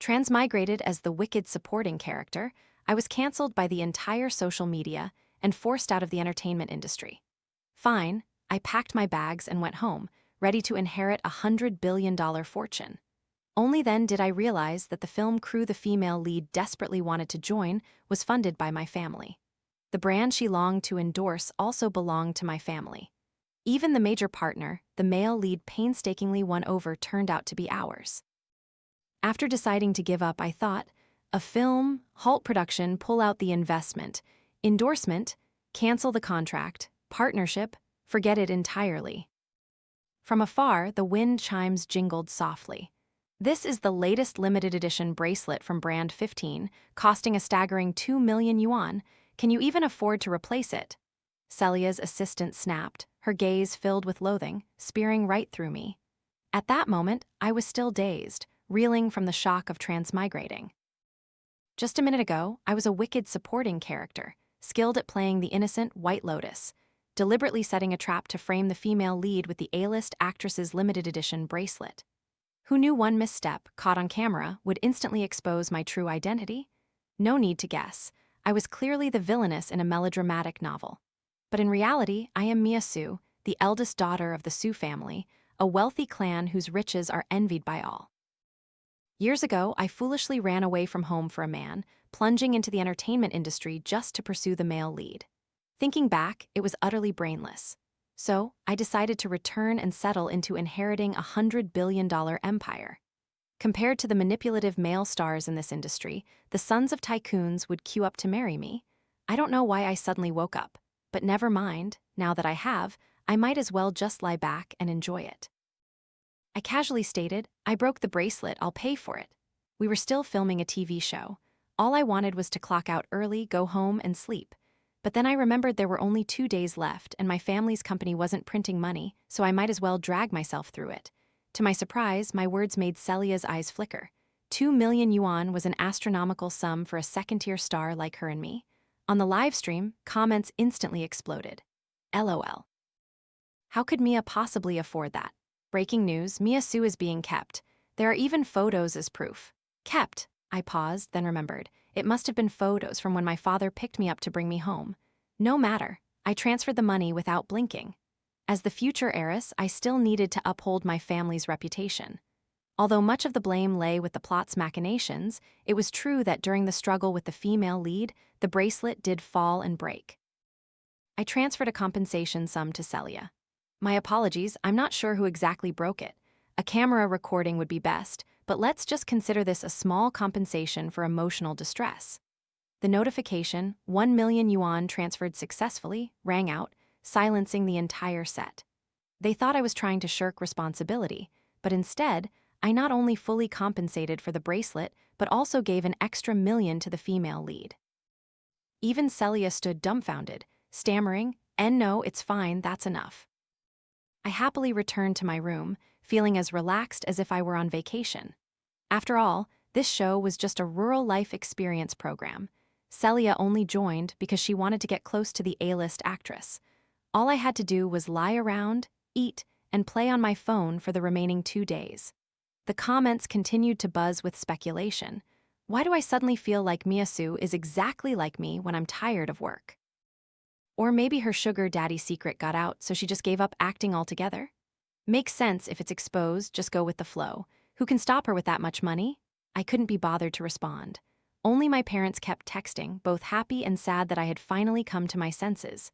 Transmigrated as the wicked supporting character, I was cancelled by the entire social media and forced out of the entertainment industry. Fine, I packed my bags and went home, ready to inherit $100 billion fortune. Only then did I realize that the film crew the female lead desperately wanted to join was funded by my family. The brand she longed to endorse also belonged to my family. Even the major partner, the male lead painstakingly won over, turned out to be ours. After deciding to give up, I thought, a film, halt production, pull out the investment, endorsement, cancel the contract, partnership, forget it entirely. From afar, the wind chimes jingled softly. This is the latest limited edition bracelet from brand 15, costing a staggering 2 million yuan. Can you even afford to replace it? Celia's assistant snapped, her gaze filled with loathing, spearing right through me. At that moment, I was still dazed, reeling from the shock of transmigrating. Just a minute ago, I was a wicked supporting character, skilled at playing the innocent White Lotus, deliberately setting a trap to frame the female lead with the A-list actress's limited edition bracelet. Who knew one misstep, caught on camera, would instantly expose my true identity? No need to guess. I was clearly the villainess in a melodramatic novel. But in reality, I am Mia Su, the eldest daughter of the Su family, a wealthy clan whose riches are envied by all. Years ago, I foolishly ran away from home for a man, plunging into the entertainment industry just to pursue the male lead. Thinking back, it was utterly brainless. So, I decided to return and settle into inheriting a $100 billion empire. Compared to the manipulative male stars in this industry, the sons of tycoons would queue up to marry me. I don't know why I suddenly woke up, but never mind, now that I have, I might as well just lie back and enjoy it. I casually stated, I broke the bracelet, I'll pay for it. We were still filming a TV show. All I wanted was to clock out early, go home, and sleep. But then I remembered there were only 2 days left and my family's company wasn't printing money, so I might as well drag myself through it. To my surprise, my words made Celia's eyes flicker. 2 million yuan was an astronomical sum for a second-tier star like her and me. On the live stream, comments instantly exploded. LOL. How could Mia possibly afford that? Breaking news, Mia Su is being kept. There are even photos as proof. Kept. I paused, then remembered. It must have been photos from when my father picked me up to bring me home. No matter. I transferred the money without blinking. As the future heiress, I still needed to uphold my family's reputation. Although much of the blame lay with the plot's machinations, it was true that during the struggle with the female lead, the bracelet did fall and break. I transferred a compensation sum to Celia. My apologies, I'm not sure who exactly broke it. A camera recording would be best, but let's just consider this a small compensation for emotional distress. The notification, 1 million yuan transferred successfully, rang out, silencing the entire set. They thought I was trying to shirk responsibility, but instead, I not only fully compensated for the bracelet, but also gave an extra million to the female lead. Even Celia stood dumbfounded, stammering, no, it's fine, that's enough. I happily returned to my room, feeling as relaxed as if I were on vacation. After all, this show was just a rural life experience program. Celia only joined because she wanted to get close to the A-list actress. All I had to do was lie around, eat, and play on my phone for the remaining 2 days. The comments continued to buzz with speculation. Why do I suddenly feel like Mia Su is exactly like me when I'm tired of work? Or maybe her sugar daddy secret got out, so she just gave up acting altogether? Makes sense if it's exposed, just go with the flow. Who can stop her with that much money? I couldn't be bothered to respond. Only my parents kept texting, both happy and sad that I had finally come to my senses.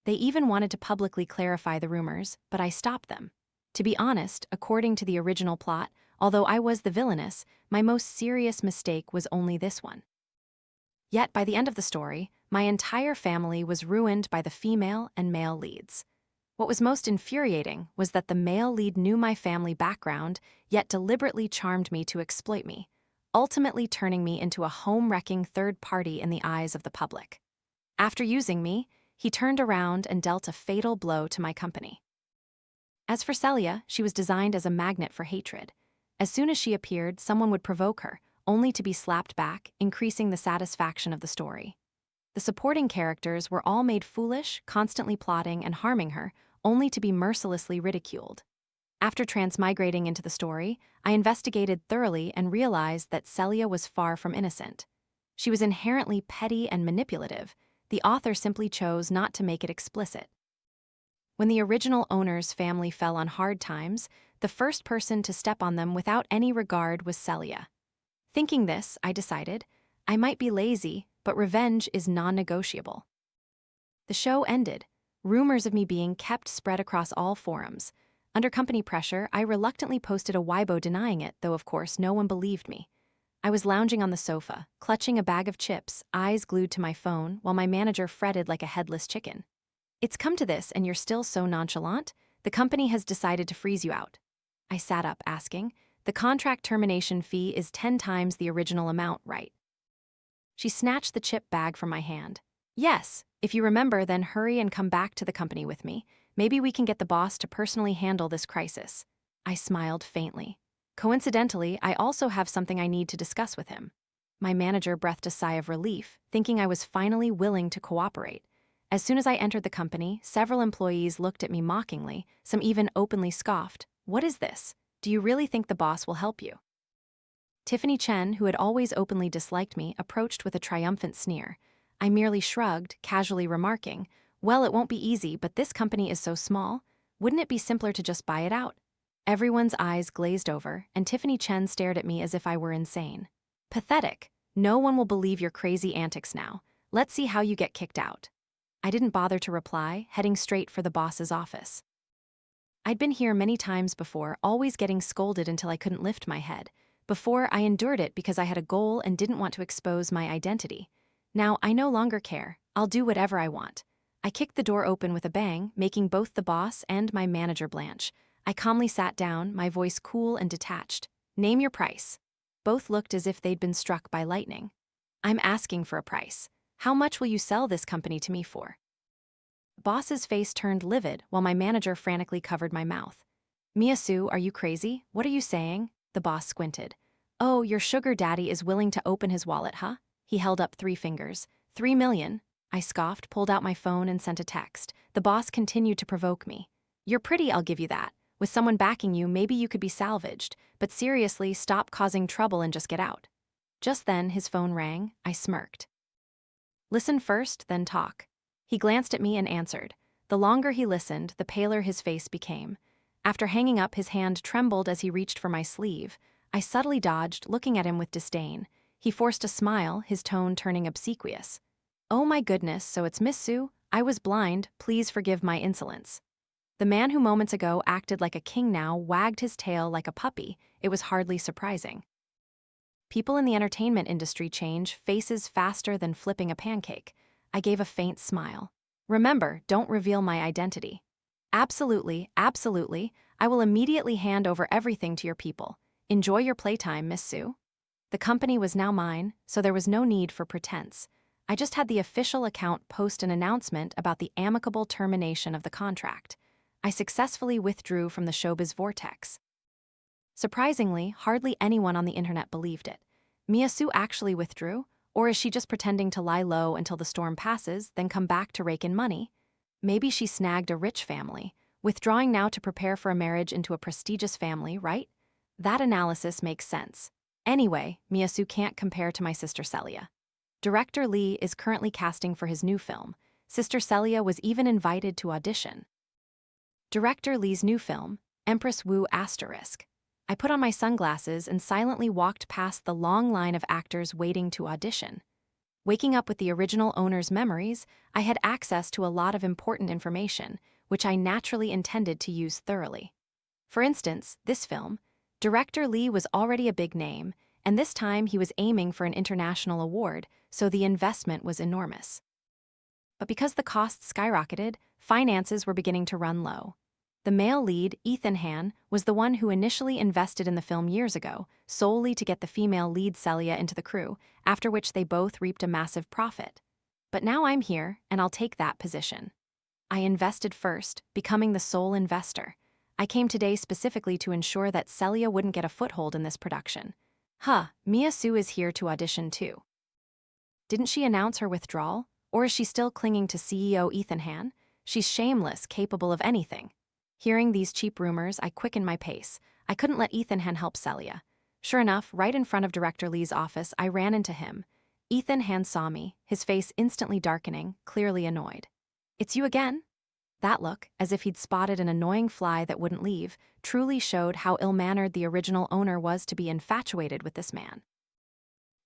They even wanted to publicly clarify the rumors, but I stopped them. To be honest, according to the original plot, although I was the villainess, my most serious mistake was only this one. Yet by the end of the story, my entire family was ruined by the female and male leads. What was most infuriating was that the male lead knew my family background, yet deliberately charmed me to exploit me, ultimately turning me into a home-wrecking third party in the eyes of the public. After using me, he turned around and dealt a fatal blow to my company. As for Celia, she was designed as a magnet for hatred. As soon as she appeared, someone would provoke her, only to be slapped back, increasing the satisfaction of the story. The supporting characters were all made foolish, constantly plotting and harming her, only to be mercilessly ridiculed. After transmigrating into the story, I investigated thoroughly and realized that Celia was far from innocent. She was inherently petty and manipulative. The author simply chose not to make it explicit. When the original owner's family fell on hard times, the first person to step on them without any regard was Celia. Thinking this, I decided, I might be lazy, but revenge is non-negotiable. The show ended. Rumors of me being kept spread across all forums. Under company pressure, I reluctantly posted a Weibo denying it, though of course no one believed me. I was lounging on the sofa, clutching a bag of chips, eyes glued to my phone, while my manager fretted like a headless chicken. "It's come to this and you're still so nonchalant? The company has decided to freeze you out." I sat up, asking, "The contract termination fee is 10 times the original amount, right?" She snatched the chip bag from my hand. "Yes, if you remember, then hurry and come back to the company with me. Maybe we can get the boss to personally handle this crisis." I smiled faintly. Coincidentally, I also have something I need to discuss with him. My manager breathed a sigh of relief, thinking I was finally willing to cooperate. As soon as I entered the company, several employees looked at me mockingly, some even openly scoffed. "What is this? Do you really think the boss will help you?" Tiffany Chen, who had always openly disliked me, approached with a triumphant sneer. I merely shrugged, casually remarking, "Well, it won't be easy, but this company is so small. Wouldn't it be simpler to just buy it out?" Everyone's eyes glazed over, and Tiffany Chen stared at me as if I were insane. "Pathetic. No one will believe your crazy antics now. Let's see how you get kicked out." I didn't bother to reply, heading straight for the boss's office. I'd been here many times before, always getting scolded until I couldn't lift my head. Before, I endured it because I had a goal and didn't want to expose my identity. Now, I no longer care. I'll do whatever I want. I kicked the door open with a bang, making both the boss and my manager blanch. I calmly sat down, my voice cool and detached. "Name your price." Both looked as if they'd been struck by lightning. "I'm asking for a price. How much will you sell this company to me for?" Boss's face turned livid while my manager frantically covered my mouth. "Mia Sue, are you crazy? What are you saying?" The boss squinted. "Oh, your sugar daddy is willing to open his wallet, huh?" He held up 3 fingers. 3 million? I scoffed, pulled out my phone and sent a text. The boss continued to provoke me. "You're pretty, I'll give you that. With someone backing you, maybe you could be salvaged. But seriously, stop causing trouble and just get out." Just then, his phone rang. I smirked. "Listen first, then talk." He glanced at me and answered. The longer he listened, the paler his face became. After hanging up, his hand trembled as he reached for my sleeve. I subtly dodged, looking at him with disdain. He forced a smile, his tone turning obsequious. "Oh my goodness, so it's Miss Sue? I was blind, please forgive my insolence." The man who moments ago acted like a king now wagged his tail like a puppy. It was hardly surprising. People in the entertainment industry change faces faster than flipping a pancake. I gave a faint smile. "Remember, don't reveal my identity." "Absolutely, absolutely. I will immediately hand over everything to your people. Enjoy your playtime, Miss Sue." The company was now mine, so there was no need for pretense. I just had the official account post an announcement about the amicable termination of the contract. I successfully withdrew from the showbiz vortex. Surprisingly, hardly anyone on the internet believed it. Mia Sue actually withdrew? Or is she just pretending to lie low until the storm passes, then come back to rake in money? Maybe she snagged a rich family, withdrawing now to prepare for a marriage into a prestigious family, right? That analysis makes sense. Anyway, Mia Sue can't compare to my sister Celia. Director Lee is currently casting for his new film. Sister Celia was even invited to audition. Director Lee's new film, Empress Wu***. I put on my sunglasses and silently walked past the long line of actors waiting to audition. Waking up with the original owner's memories, I had access to a lot of important information, which I naturally intended to use thoroughly. For instance, this film, Director Lee was already a big name, and this time he was aiming for an international award, so the investment was enormous. But because the costs skyrocketed, finances were beginning to run low. The male lead, Ethan Han, was the one who initially invested in the film years ago, solely to get the female lead Celia into the crew, after which they both reaped a massive profit. But now I'm here, and I'll take that position. I invested first, becoming the sole investor. I came today specifically to ensure that Celia wouldn't get a foothold in this production. Mia Sue is here to audition too. Didn't she announce her withdrawal? Or is she still clinging to CEO Ethan Han? She's shameless, capable of anything. Hearing these cheap rumors, I quickened my pace. I couldn't let Ethan Han help Celia. Sure enough, right in front of Director Lee's office, I ran into him. Ethan Han saw me, his face instantly darkening, clearly annoyed. "It's you again?" That look, as if he'd spotted an annoying fly that wouldn't leave, truly showed how ill-mannered the original owner was to be infatuated with this man.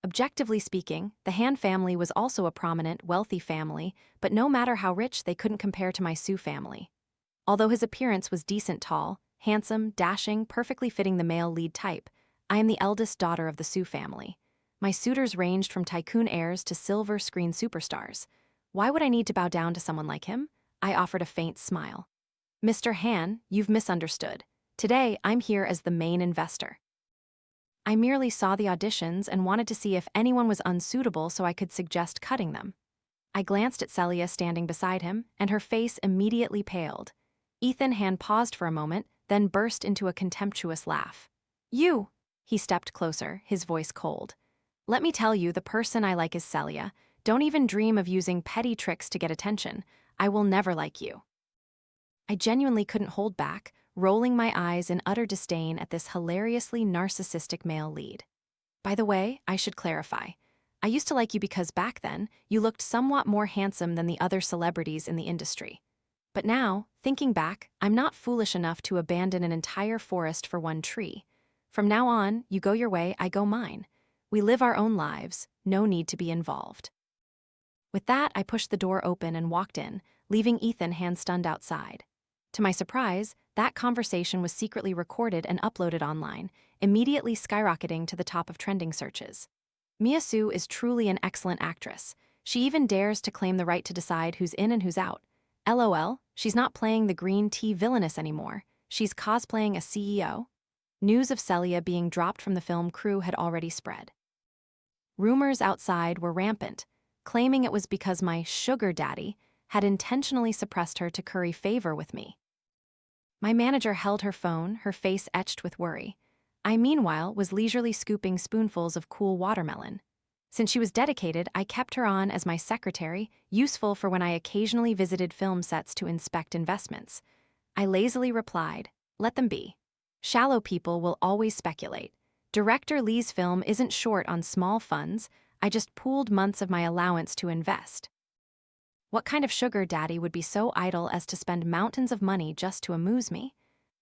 Objectively speaking, the Han family was also a prominent, wealthy family, but no matter how rich, they couldn't compare to my Sue family. Although his appearance was decent tall, handsome, dashing, perfectly fitting the male lead type, I am the eldest daughter of the Sue family. My suitors ranged from tycoon heirs to silver screen superstars. Why would I need to bow down to someone like him? I offered a faint smile. "Mr. Han, you've misunderstood. Today, I'm here as the main investor. I merely saw the auditions and wanted to see if anyone was unsuitable so I could suggest cutting them." I glanced at Celia standing beside him, and her face immediately paled. Ethan Han paused for a moment, then burst into a contemptuous laugh. "You!" He stepped closer, his voice cold. "Let me tell you, the person I like is Celia. Don't even dream of using petty tricks to get attention. I will never like you." I genuinely couldn't hold back, rolling my eyes in utter disdain at this hilariously narcissistic male lead. "By the way, I should clarify. I used to like you because back then, you looked somewhat more handsome than the other celebrities in the industry. But now, thinking back, I'm not foolish enough to abandon an entire forest for one tree. From now on, you go your way, I go mine. We live our own lives, no need to be involved." With that, I pushed the door open and walked in, leaving Ethan hand-stunned outside. To my surprise, that conversation was secretly recorded and uploaded online, immediately skyrocketing to the top of trending searches. Mia Sue is truly an excellent actress. She even dares to claim the right to decide who's in and who's out. LOL, she's not playing the green tea villainess anymore. She's cosplaying a CEO. News of Celia being dropped from the film crew had already spread. Rumors outside were rampant, claiming it was because my sugar daddy had intentionally suppressed her to curry favor with me. My manager held her phone, her face etched with worry. I, meanwhile, was leisurely scooping spoonfuls of cool watermelon. Since she was dedicated, I kept her on as my secretary, useful for when I occasionally visited film sets to inspect investments. I lazily replied, "Let them be. Shallow people will always speculate. Director Lee's film isn't short on small funds. I just pooled months of my allowance to invest." What kind of sugar daddy would be so idle as to spend mountains of money just to amuse me?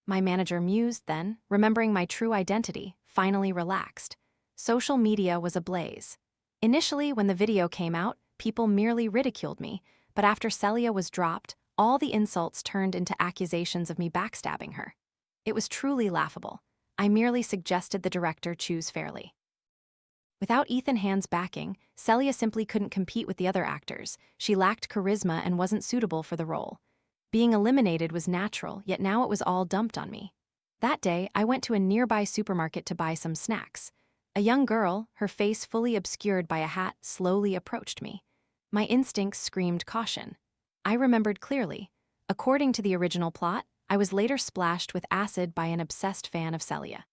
My manager mused then, remembering my true identity, finally relaxed. Social media was ablaze. Initially, when the video came out, people merely ridiculed me, but after Celia was dropped, all the insults turned into accusations of me backstabbing her. It was truly laughable. I merely suggested the director choose fairly. Without Ethan Han's backing, Celia simply couldn't compete with the other actors. She lacked charisma and wasn't suitable for the role. Being eliminated was natural, yet now it was all dumped on me. That day, I went to a nearby supermarket to buy some snacks. A young girl, her face fully obscured by a hat, slowly approached me. My instincts screamed caution. I remembered clearly. According to the original plot, I was later splashed with acid by an obsessed fan of Celia.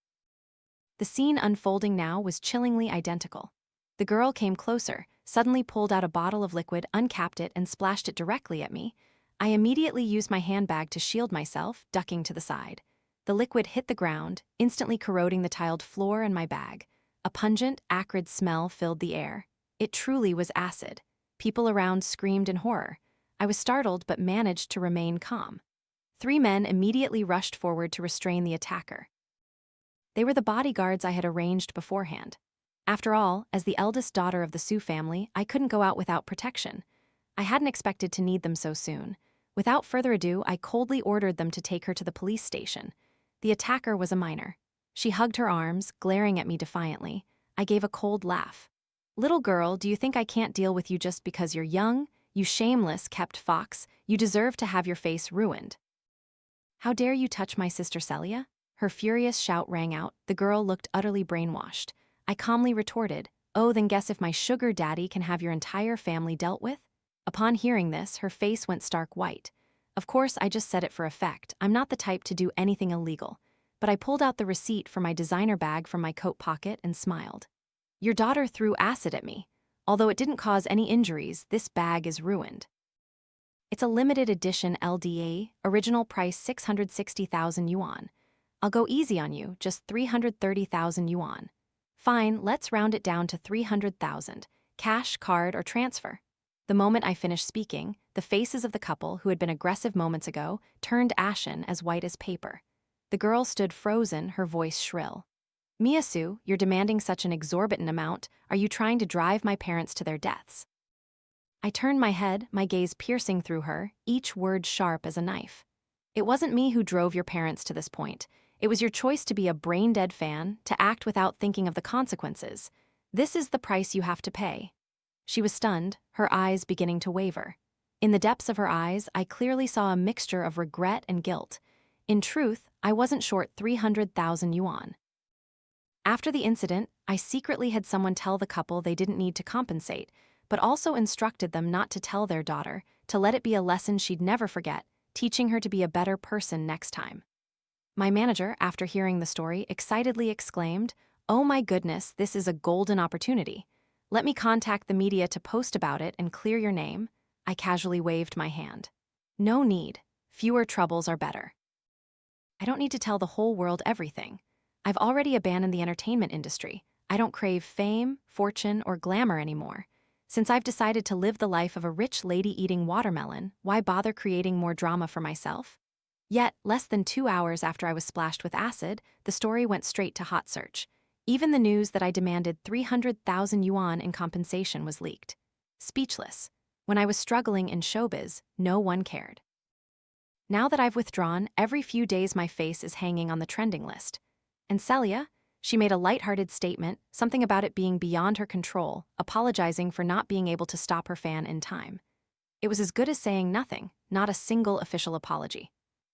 The scene unfolding now was chillingly identical. The girl came closer, suddenly pulled out a bottle of liquid, uncapped it, and splashed it directly at me. I immediately used my handbag to shield myself, ducking to the side. The liquid hit the ground, instantly corroding the tiled floor and my bag. A pungent, acrid smell filled the air. It truly was acid. People around screamed in horror. I was startled but managed to remain calm. 3 men immediately rushed forward to restrain the attacker. They were the bodyguards I had arranged beforehand. After all, as the eldest daughter of the Sue family, I couldn't go out without protection. I hadn't expected to need them so soon. Without further ado, I coldly ordered them to take her to the police station. The attacker was a minor. She hugged her arms, glaring at me defiantly. I gave a cold laugh. "Little girl, do you think I can't deal with you just because you're young? You shameless, kept fox. You deserve to have your face ruined." "How dare you touch my sister Celia?" Her furious shout rang out. The girl looked utterly brainwashed. I calmly retorted, "Oh, then guess if my sugar daddy can have your entire family dealt with?" Upon hearing this, her face went stark white. Of course, I just said it for effect. I'm not the type to do anything illegal. But I pulled out the receipt for my designer bag from my coat pocket and smiled. "Your daughter threw acid at me. Although it didn't cause any injuries, this bag is ruined." It's a limited edition LDA, original price 660,000 yuan. I'll go easy on you, just 330,000 yuan. Fine, let's round it down to 300,000. Cash, card, or transfer. The moment I finished speaking, the faces of the couple, who had been aggressive moments ago, turned ashen, as white as paper. The girl stood frozen, her voice shrill. Miyasu, you're demanding such an exorbitant amount. Are you trying to drive my parents to their deaths? I turned my head, my gaze piercing through her, each word sharp as a knife. It wasn't me who drove your parents to this point. It was your choice to be a brain-dead fan, to act without thinking of the consequences. This is the price you have to pay. She was stunned, her eyes beginning to waver. In the depths of her eyes, I clearly saw a mixture of regret and guilt. In truth, I wasn't short 300,000 yuan. After the incident, I secretly had someone tell the couple they didn't need to compensate, but also instructed them not to tell their daughter, to let it be a lesson she'd never forget, teaching her to be a better person next time. My manager, after hearing the story, excitedly exclaimed, "Oh my goodness, this is a golden opportunity. Let me contact the media to post about it and clear your name." I casually waved my hand. No need. Fewer troubles are better. I don't need to tell the whole world everything. I've already abandoned the entertainment industry. I don't crave fame, fortune, or glamour anymore. Since I've decided to live the life of a rich lady eating watermelon, why bother creating more drama for myself? Yet, less than 2 hours after I was splashed with acid, the story went straight to hot search. Even the news that I demanded 300,000 yuan in compensation was leaked. Speechless. When I was struggling in showbiz, no one cared. Now that I've withdrawn, every few days my face is hanging on the trending list. And Celia? She made a lighthearted statement, something about it being beyond her control, apologizing for not being able to stop her fan in time. It was as good as saying nothing, not a single official apology.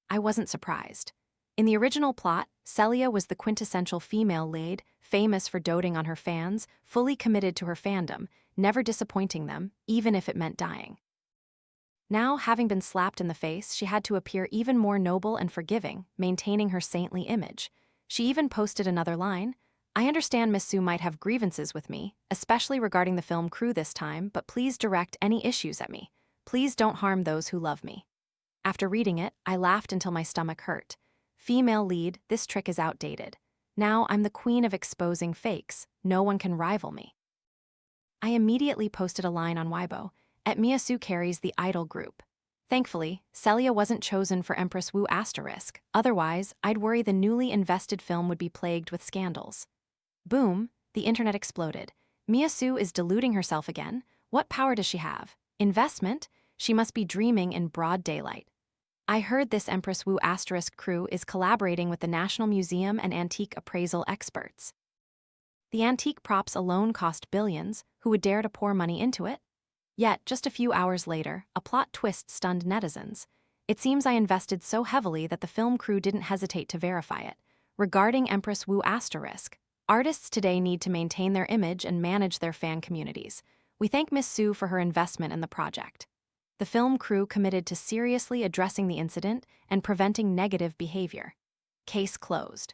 I wasn't surprised. In the original plot, Celia was the quintessential female lead, famous for doting on her fans, fully committed to her fandom, never disappointing them, even if it meant dying. Now, having been slapped in the face, she had to appear even more noble and forgiving, maintaining her saintly image. She even posted another line, "I understand Miss Su might have grievances with me, especially regarding the film crew this time, but please direct any issues at me. Please don't harm those who love me." After reading it, I laughed until my stomach hurt. Female lead, this trick is outdated. Now I'm the queen of exposing fakes. No one can rival me. I immediately posted a line on Weibo, "At Miyasu carries the idol group." Thankfully, Celia wasn't chosen for Empress Wu asterisk. Otherwise, I'd worry the newly invested film would be plagued with scandals. Boom, the internet exploded. Miyasu is deluding herself again. What power does she have? Investment? She must be dreaming in broad daylight. I heard this Empress Wu asterisk crew is collaborating with the National Museum and antique appraisal experts. The antique props alone cost billions. Who would dare to pour money into it? Yet, just a few hours later, a plot twist stunned netizens. It seems I invested so heavily that the film crew didn't hesitate to verify it. Regarding Empress Wu asterisk, artists today need to maintain their image and manage their fan communities. We thank Miss Su for her investment in the project. The film crew committed to seriously addressing the incident and preventing negative behavior. Case closed.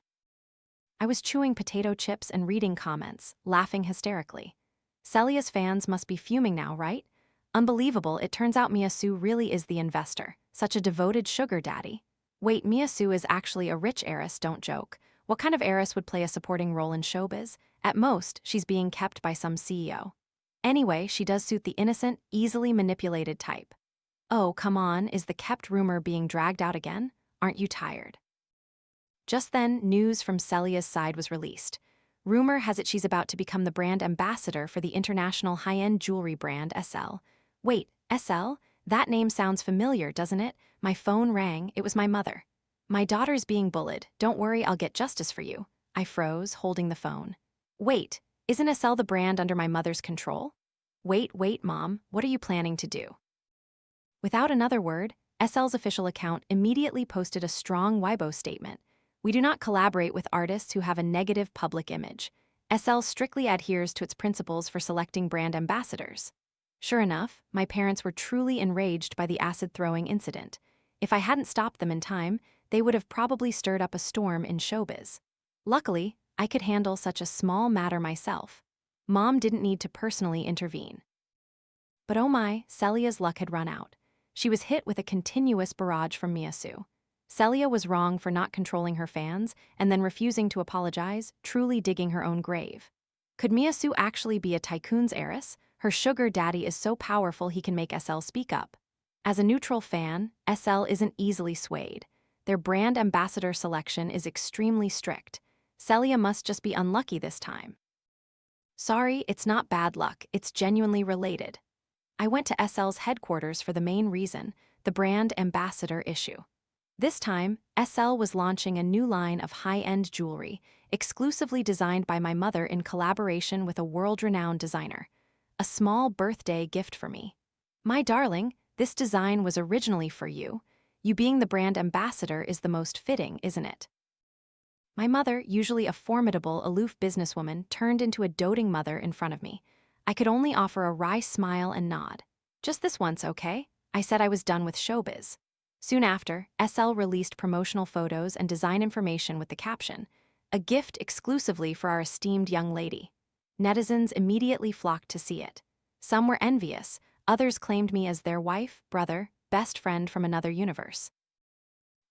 I was chewing potato chips and reading comments, laughing hysterically. Celia's fans must be fuming now, right? Unbelievable, it turns out Miyasu really is the investor. Such a devoted sugar daddy. Wait, Miyasu is actually a rich heiress, don't joke. What kind of heiress would play a supporting role in showbiz? At most, she's being kept by some CEO. Anyway, she does suit the innocent, easily manipulated type. Oh, come on, is the kept rumor being dragged out again? Aren't you tired? Just then, news from Celia's side was released. Rumor has it she's about to become the brand ambassador for the international high-end jewelry brand SL. Wait, SL? That name sounds familiar, doesn't it? My phone rang, it was my mother. "My daughter's being bullied, don't worry, I'll get justice for you." I froze, holding the phone. Wait, isn't SL the brand under my mother's control? Wait, Mom, what are you planning to do? Without another word, SL's official account immediately posted a strong Weibo statement. "We do not collaborate with artists who have a negative public image. SL strictly adheres to its principles for selecting brand ambassadors." Sure enough, my parents were truly enraged by the acid-throwing incident. If I hadn't stopped them in time, they would have probably stirred up a storm in showbiz. Luckily, I could handle such a small matter myself. Mom didn't need to personally intervene. But oh my, Celia's luck had run out. She was hit with a continuous barrage from Miyasu. Celia was wrong for not controlling her fans and then refusing to apologize, truly digging her own grave. Could Miyasu actually be a tycoon's heiress? Her sugar daddy is so powerful he can make SL speak up. As a neutral fan, SL isn't easily swayed. Their brand ambassador selection is extremely strict. Celia must just be unlucky this time. Sorry, it's not bad luck, it's genuinely related. I went to SL's headquarters for the main reason, the brand ambassador issue. This time, SL was launching a new line of high-end jewelry, exclusively designed by my mother in collaboration with a world-renowned designer. A small birthday gift for me. My darling, this design was originally for you. You being the brand ambassador is the most fitting, isn't it? My mother, usually a formidable, aloof businesswoman, turned into a doting mother in front of me. I could only offer a wry smile and nod. Just this once, okay? I said I was done with showbiz. Soon after, SL released promotional photos and design information with the caption, "A gift exclusively for our esteemed young lady." Netizens immediately flocked to see it. Some were envious, others claimed me as their wife, brother, best friend from another universe.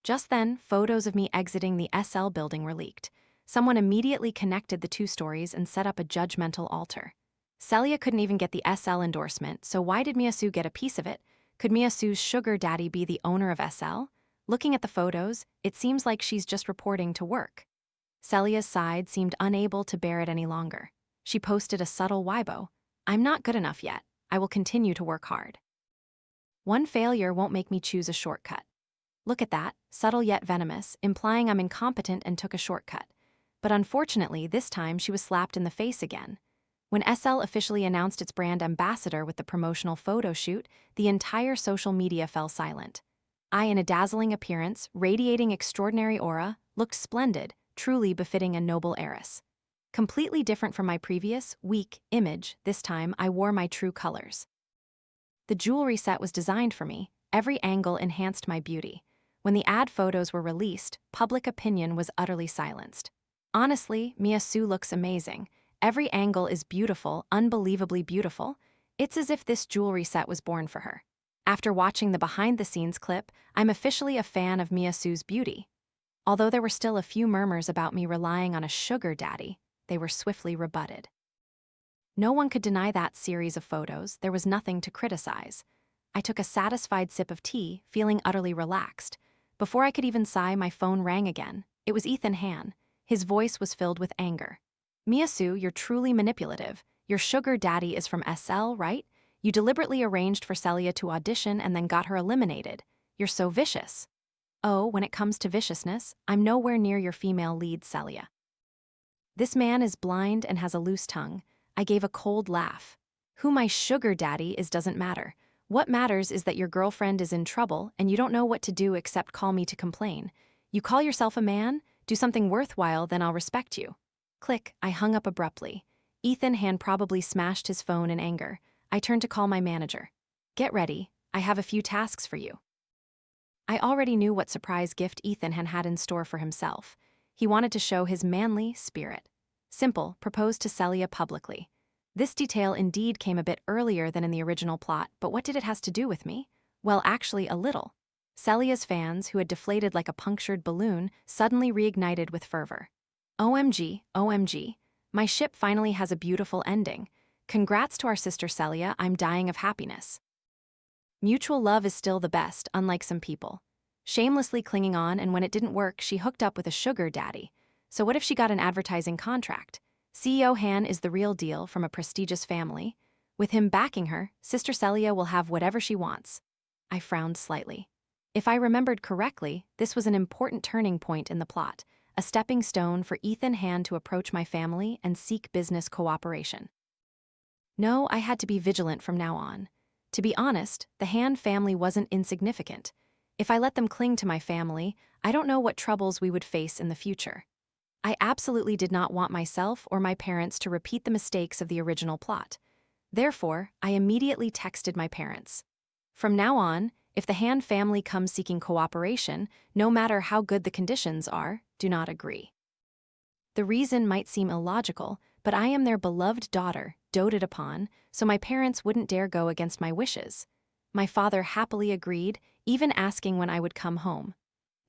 Just then, photos of me exiting the SL building were leaked. Someone immediately connected the two stories and set up a judgmental altar. Celia couldn't even get the SL endorsement, so why did Miyasu get a piece of it? Could Miyasu's sugar daddy be the owner of SL? Looking at the photos, it seems like she's just reporting to work. Celia's side seemed unable to bear it any longer. She posted a subtle Weibo. "I'm not good enough yet. I will continue to work hard. One failure won't make me choose a shortcut." Look at that, subtle yet venomous, implying I'm incompetent and took a shortcut. But unfortunately, this time she was slapped in the face again. When SL officially announced its brand ambassador with the promotional photo shoot, the entire social media fell silent. I, in a dazzling appearance, radiating extraordinary aura, looked splendid, truly befitting a noble heiress. Completely different from my previous, weak image, this time I wore my true colors. The jewelry set was designed for me, every angle enhanced my beauty. When the ad photos were released, public opinion was utterly silenced. Honestly, Miyasu looks amazing. Every angle is beautiful, unbelievably beautiful. It's as if this jewelry set was born for her. After watching the behind-the-scenes clip, I'm officially a fan of Miyasu's beauty. Although there were still a few murmurs about me relying on a sugar daddy, they were swiftly rebutted. No one could deny that series of photos. There was nothing to criticize. I took a satisfied sip of tea, feeling utterly relaxed. Before I could even sigh, my phone rang again. It was Ethan Han. His voice was filled with anger. "Miyasu, you're truly manipulative. Your sugar daddy is from SL, right? You deliberately arranged for Celia to audition and then got her eliminated. You're so vicious." "Oh, when it comes to viciousness, I'm nowhere near your female lead, Celia." "This man is blind and has a loose tongue." I gave a cold laugh. "Who my sugar daddy is doesn't matter. What matters is that your girlfriend is in trouble and you don't know what to do except call me to complain. You call yourself a man? Do something worthwhile, then I'll respect you." Click, I hung up abruptly. Ethan Han probably smashed his phone in anger. I turned to call my manager. "Get ready, I have a few tasks for you." I already knew what surprise gift Ethan had in store for himself. He wanted to show his manly spirit. Simple, propose to Celia publicly. This detail indeed came a bit earlier than in the original plot, but what did it have to do with me? Well, actually, a little. Celia's fans, who had deflated like a punctured balloon, suddenly reignited with fervor. "OMG, OMG, my ship finally has a beautiful ending. Congrats to our sister Celia, I'm dying of happiness." Mutual love is still the best, unlike some people. Shamelessly clinging on, and when it didn't work, she hooked up with a sugar daddy. So what if she got an advertising contract? CEO Han is the real deal, from a prestigious family. With him backing her, Sister Celia will have whatever she wants. I frowned slightly. If I remembered correctly, this was an important turning point in the plot, a stepping stone for Ethan Han to approach my family and seek business cooperation. No, I had to be vigilant from now on. To be honest, the Han family wasn't insignificant. If I let them cling to my family, I don't know what troubles we would face in the future. I absolutely did not want myself or my parents to repeat the mistakes of the original plot. Therefore, I immediately texted my parents. From now on, if the Han family comes seeking cooperation, no matter how good the conditions are, do not agree. The reason might seem illogical, but I am their beloved daughter, doted upon, so my parents wouldn't dare go against my wishes. My father happily agreed, even asking when I would come home.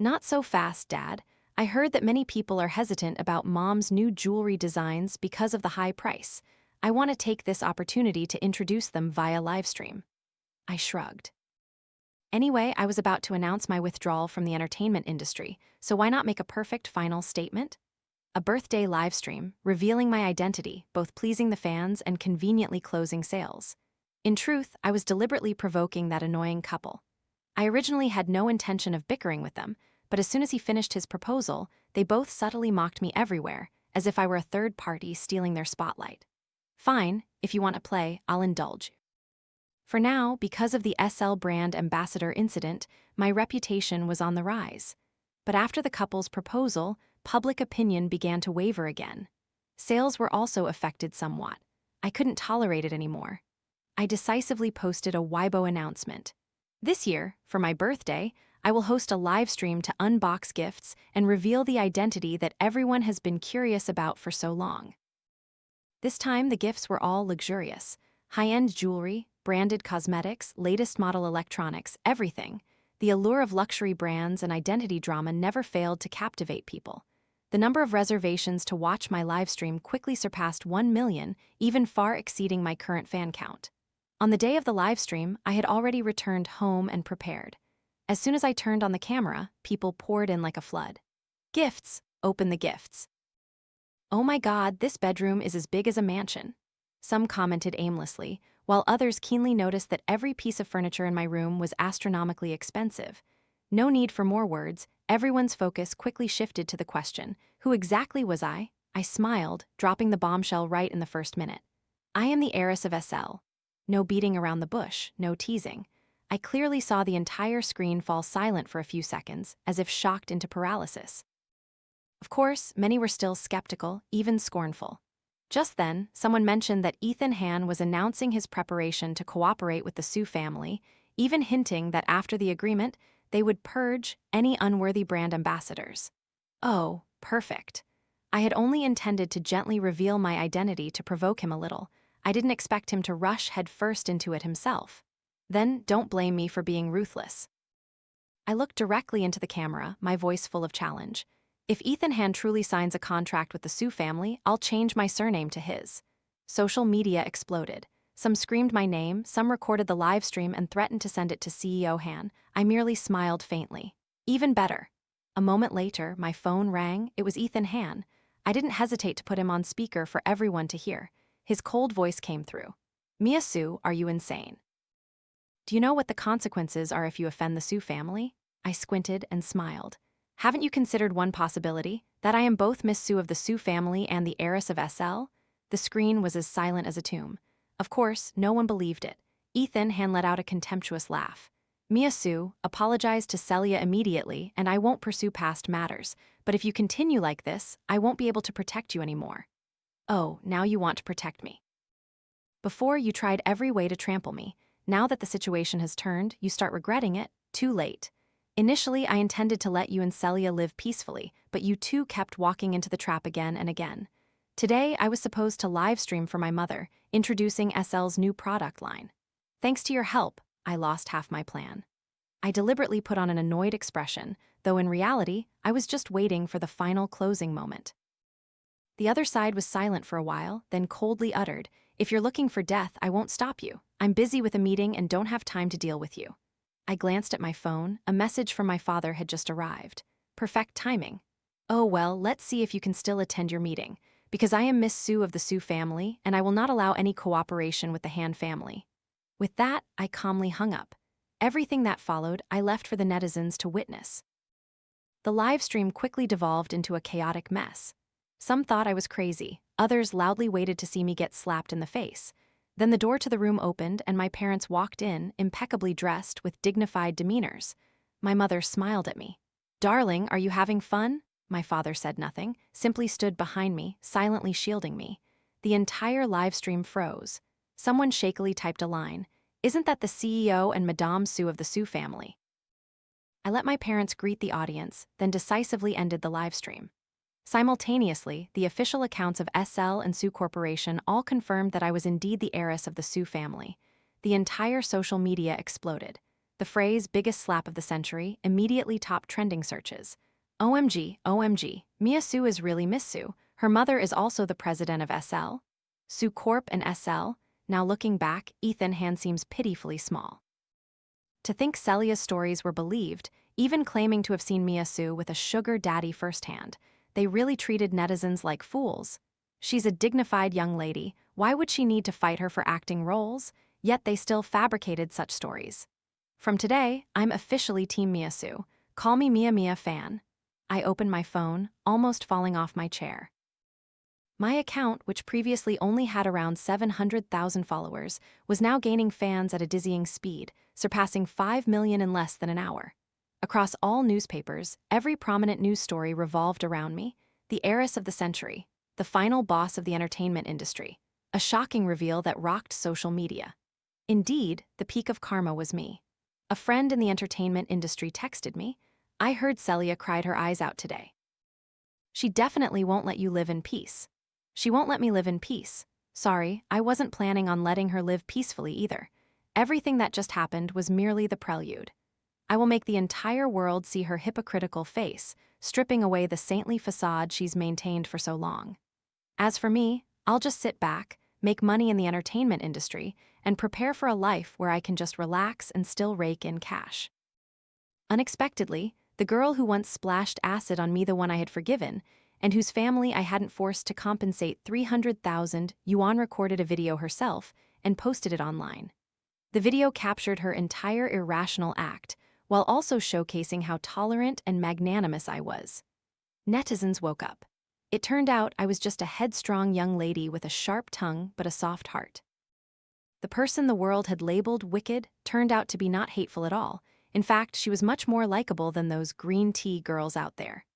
Not so fast, Dad. I heard that many people are hesitant about Mom's new jewelry designs because of the high price. I want to take this opportunity to introduce them via livestream. I shrugged. Anyway, I was about to announce my withdrawal from the entertainment industry, so why not make a perfect final statement? A birthday livestream, revealing my identity, both pleasing the fans and conveniently closing sales. In truth, I was deliberately provoking that annoying couple. I originally had no intention of bickering with them, but as soon as he finished his proposal, they both subtly mocked me everywhere, as if I were a third party stealing their spotlight. Fine, if you want to play, I'll indulge. For now, because of the SL brand ambassador incident, my reputation was on the rise. But after the couple's proposal, public opinion began to waver again. Sales were also affected somewhat. I couldn't tolerate it anymore. I decisively posted a Weibo announcement. This year, for my birthday, I will host a live stream to unbox gifts and reveal the identity that everyone has been curious about for so long. This time, the gifts were all luxurious. High-end jewelry, branded cosmetics, latest model electronics, everything. The allure of luxury brands and identity drama never failed to captivate people. The number of reservations to watch my livestream quickly surpassed 1 million, even far exceeding my current fan count. On the day of the livestream, I had already returned home and prepared. As soon as I turned on the camera, people poured in like a flood. Gifts, open the gifts. Oh my God, this bedroom is as big as a mansion. Some commented aimlessly, while others keenly noticed that every piece of furniture in my room was astronomically expensive. No need for more words, everyone's focus quickly shifted to the question, who exactly was I? I smiled, dropping the bombshell right in the first minute. I am the heiress of SL. No beating around the bush, no teasing. I clearly saw the entire screen fall silent for a few seconds, as if shocked into paralysis. Of course, many were still skeptical, even scornful. Just then, someone mentioned that Ethan Han was announcing his preparation to cooperate with the Su family, even hinting that after the agreement, they would purge any unworthy brand ambassadors. Oh, perfect. I had only intended to gently reveal my identity to provoke him a little. I didn't expect him to rush headfirst into it himself. Then, don't blame me for being ruthless. I looked directly into the camera, my voice full of challenge. If Ethan Han truly signs a contract with the Su family, I'll change my surname to his. Social media exploded. Some screamed my name, some recorded the live stream and threatened to send it to CEO Han. I merely smiled faintly. Even better. A moment later, my phone rang. It was Ethan Han. I didn't hesitate to put him on speaker for everyone to hear. His cold voice came through. Mia Su, are you insane? Do you know what the consequences are if you offend the Su family? I squinted and smiled. Haven't you considered one possibility, that I am both Miss Su of the Su family and the heiress of SL? The screen was as silent as a tomb. Of course, no one believed it. Ethan Han let out a contemptuous laugh. Mia Su, apologize to Celia immediately, and I won't pursue past matters, but if you continue like this, I won't be able to protect you anymore. Oh, now you want to protect me. Before, you tried every way to trample me. Now that the situation has turned, you start regretting it. Too late. Initially, I intended to let you and Celia live peacefully, but you two kept walking into the trap again and again. Today, I was supposed to live stream for my mother, introducing SL's new product line. Thanks to your help, I lost half my plan. I deliberately put on an annoyed expression, though in reality, I was just waiting for the final closing moment. The other side was silent for a while, then coldly uttered, "If you're looking for death, I won't stop you. I'm busy with a meeting and don't have time to deal with you." I glanced at my phone. A message from my father had just arrived. Perfect timing. Oh well, let's see if you can still attend your meeting, because I am Miss Su of the Su family, and I will not allow any cooperation with the Han family. With that, I calmly hung up. Everything that followed, I left for the netizens to witness. The live stream quickly devolved into a chaotic mess. Some thought I was crazy, others loudly waited to see me get slapped in the face. Then the door to the room opened and my parents walked in, impeccably dressed with dignified demeanors. My mother smiled at me. "Darling, are you having fun?" My father said nothing, simply stood behind me, silently shielding me. The entire live stream froze. Someone shakily typed a line. "Isn't that the CEO and Madame Su of the Su family?" I let my parents greet the audience, then decisively ended the live stream. Simultaneously, the official accounts of SL and Su Corporation all confirmed that I was indeed the heiress of the Su family. the entire social media exploded. The phrase biggest slap of the century immediately topped trending searches. OMG, OMG, Mia Su is really Miss Su. Her mother is also the president of SL. Su Corp and SL. Now looking back, Ethan Han seems pitifully small. To think Celia's stories were believed, even claiming to have seen Mia Su with a sugar daddy firsthand, they really treated netizens like fools. She's a dignified young lady, why would she need to fight her for acting roles? Yet they still fabricated such stories. From today, I'm officially Team Mia Su. Call me Mia Mia fan. I opened my phone, almost falling off my chair. My account, which previously only had around 700,000 followers, was now gaining fans at a dizzying speed, surpassing 5 million in less than an hour. Across all newspapers, every prominent news story revolved around me, the heiress of the century, the final boss of the entertainment industry, a shocking reveal that rocked social media. Indeed, the peak of karma was me. A friend in the entertainment industry texted me, "I heard Celia cried her eyes out today. She definitely won't let you live in peace." She won't let me live in peace. Sorry, I wasn't planning on letting her live peacefully either. Everything that just happened was merely the prelude. I will make the entire world see her hypocritical face, stripping away the saintly facade she's maintained for so long. As for me, I'll just sit back, make money in the entertainment industry, and prepare for a life where I can just relax and still rake in cash. Unexpectedly, the girl who once splashed acid on me, the one I had forgiven, and whose family I hadn't forced to compensate 300,000 yuan, recorded a video herself and posted it online. The video captured her entire irrational act, while also showcasing how tolerant and magnanimous I was. Netizens woke up. It turned out I was just a headstrong young lady with a sharp tongue but a soft heart. The person the world had labeled wicked turned out to be not hateful at all. In fact, she was much more likable than those green tea girls out there.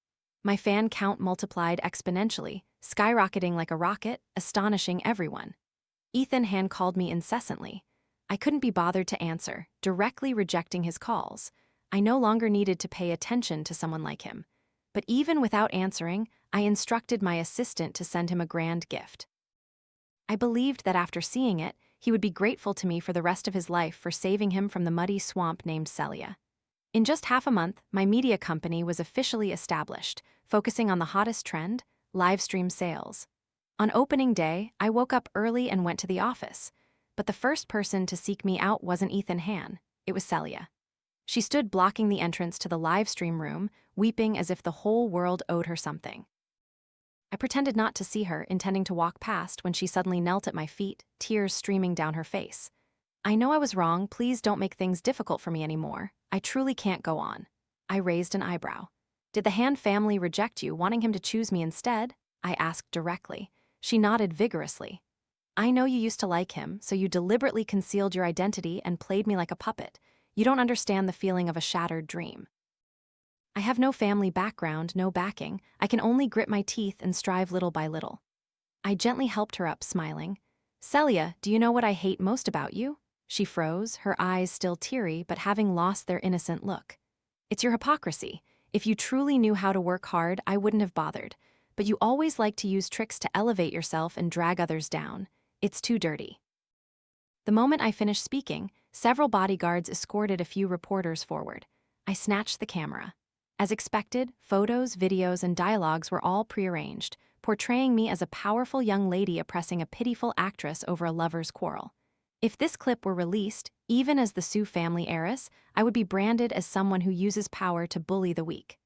My fan count multiplied exponentially, skyrocketing like a rocket, astonishing everyone. Ethan Han called me incessantly. I couldn't be bothered to answer, directly rejecting his calls. I no longer needed to pay attention to someone like him. But even without answering, I instructed my assistant to send him a grand gift. I believed that after seeing it, he would be grateful to me for the rest of his life for saving him from the muddy swamp named Celia. In just half a month, my media company was officially established, focusing on the hottest trend, live stream sales. On opening day, I woke up early and went to the office. But the first person to seek me out wasn't Ethan Han, it was Celia. She stood blocking the entrance to the live stream room, weeping as if the whole world owed her something. I pretended not to see her, intending to walk past when she suddenly knelt at my feet, tears streaming down her face. "I know I was wrong, please don't make things difficult for me anymore. I truly can't go on." I raised an eyebrow. "Did the Han family reject you, wanting him to choose me instead?" I asked directly. She nodded vigorously. "I know you used to like him, so you deliberately concealed your identity and played me like a puppet. You don't understand the feeling of a shattered dream." I have no family background, no backing. I can only grit my teeth and strive little by little. I gently helped her up, smiling. "Celia, do you know what I hate most about you?" She froze, her eyes still teary but having lost their innocent look. "It's your hypocrisy. If you truly knew how to work hard, I wouldn't have bothered. But you always like to use tricks to elevate yourself and drag others down. It's too dirty." The moment I finished speaking, several bodyguards escorted a few reporters forward. I snatched the camera. As expected, photos, videos, and dialogues were all prearranged, portraying me as a powerful young lady oppressing a pitiful actress over a lover's quarrel. If this clip were released, even as the Su family heiress, I would be branded as someone who uses power to bully the weak.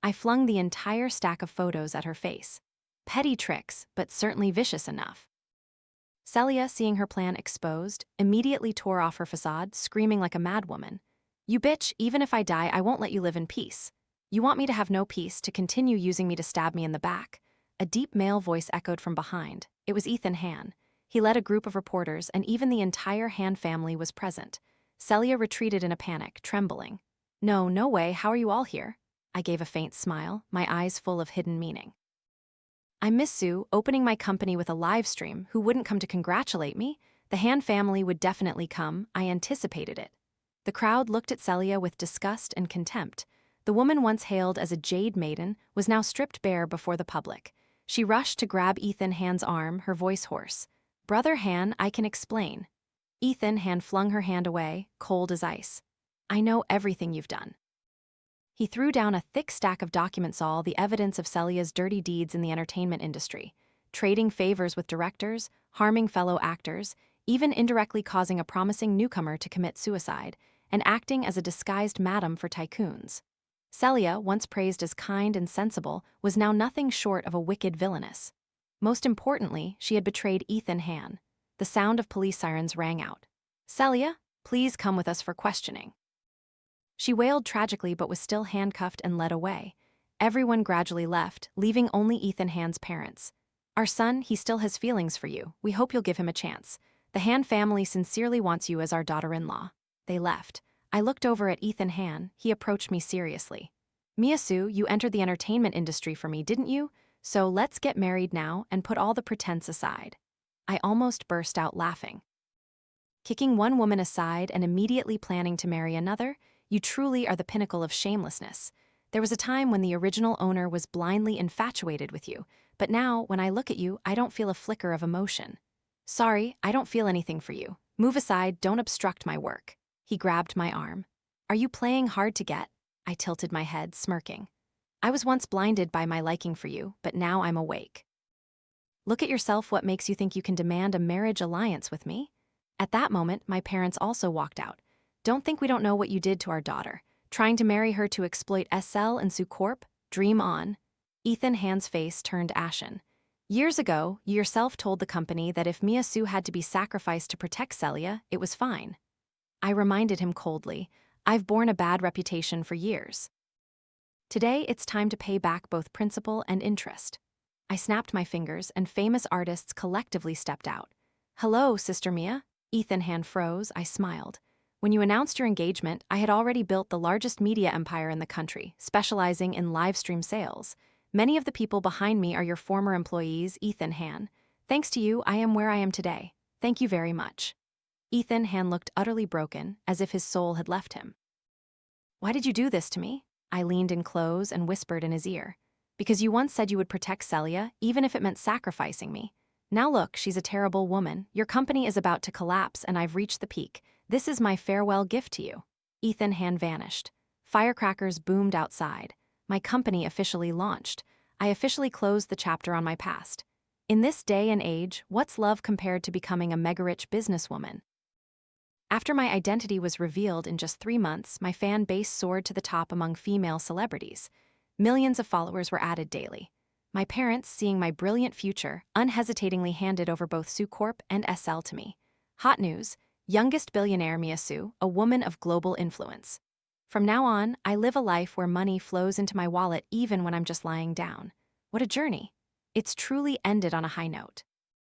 I flung the entire stack of photos at her face. Petty tricks, but certainly vicious enough. Celia, seeing her plan exposed, immediately tore off her facade, screaming like a madwoman. "You bitch, even if I die, I won't let you live in peace. You want me to have no peace, to continue using me to stab me in the back." A deep male voice echoed from behind. It was Ethan Han. He led a group of reporters, and even the entire Han family was present. Celia retreated in a panic, trembling. "No, no way, how are you all here?" I gave a faint smile, my eyes full of hidden meaning. "I'm Miss Su, opening my company with a live stream. Who wouldn't come to congratulate me? The Han family would definitely come, I anticipated it." The crowd looked at Celia with disgust and contempt. The woman once hailed as a jade maiden was now stripped bare before the public. She rushed to grab Ethan Han's arm, her voice hoarse. "Brother Han, I can explain." Ethan Han flung her hand away, cold as ice. I know everything you've done. He threw down a thick stack of documents, all the evidence of Celia's dirty deeds in the entertainment industry, trading favors with directors, harming fellow actors, even indirectly causing a promising newcomer to commit suicide, and acting as a disguised madam for tycoons. Celia, once praised as kind and sensible, was now nothing short of a wicked villainess. Most importantly, she had betrayed Ethan Han. The sound of police sirens rang out. Celia, please come with us for questioning. She wailed tragically but was still handcuffed and led away. Everyone gradually left, leaving only Ethan Han's parents. Our son, he still has feelings for you. We hope you'll give him a chance. The Han family sincerely wants you as our daughter-in-law. They left. I looked over at Ethan Han. He approached me seriously. Mia Su, you entered the entertainment industry for me, didn't you? So let's get married now and put all the pretense aside. I almost burst out laughing. Kicking one woman aside and immediately planning to marry another, you truly are the pinnacle of shamelessness. There was a time when the original owner was blindly infatuated with you, but now, when I look at you, I don't feel a flicker of emotion. Sorry, I don't feel anything for you. Move aside, don't obstruct my work. He grabbed my arm. Are you playing hard to get? I tilted my head, smirking. I was once blinded by my liking for you, but now I'm awake. Look at yourself. What makes you think you can demand a marriage alliance with me? At that moment, my parents also walked out. Don't think we don't know what you did to our daughter. Trying to marry her to exploit SL and Sue Corp? Dream on. Ethan Han's face turned ashen. Years ago, you yourself told the company that if Mia Su had to be sacrificed to protect Celia, it was fine. I reminded him coldly. I've borne a bad reputation for years. Today, it's time to pay back both principal and interest. I snapped my fingers, and famous artists collectively stepped out. Hello, Sister Mia. Ethan Han froze. I smiled. When you announced your engagement, I had already built the largest media empire in the country, specializing in live stream sales. Many of the people behind me are your former employees, Ethan Han. Thanks to you, I am where I am today. Thank you very much. Ethan Han looked utterly broken, as if his soul had left him. Why did you do this to me? I leaned in close and whispered in his ear. Because you once said you would protect Celia, even if it meant sacrificing me. Now look, she's a terrible woman. Your company is about to collapse, and I've reached the peak. This is my farewell gift to you. Ethan Han vanished. Firecrackers boomed outside. My company officially launched. I officially closed the chapter on my past. In this day and age, what's love compared to becoming a mega-rich businesswoman? After my identity was revealed in just 3 months, my fan base soared to the top among female celebrities. Millions of followers were added daily. My parents, seeing my brilliant future, unhesitatingly handed over both Sue Corp and SL to me. Hot news, youngest billionaire Mia Su, a woman of global influence. From now on, I live a life where money flows into my wallet even when I'm just lying down. What a journey. It's truly ended on a high note.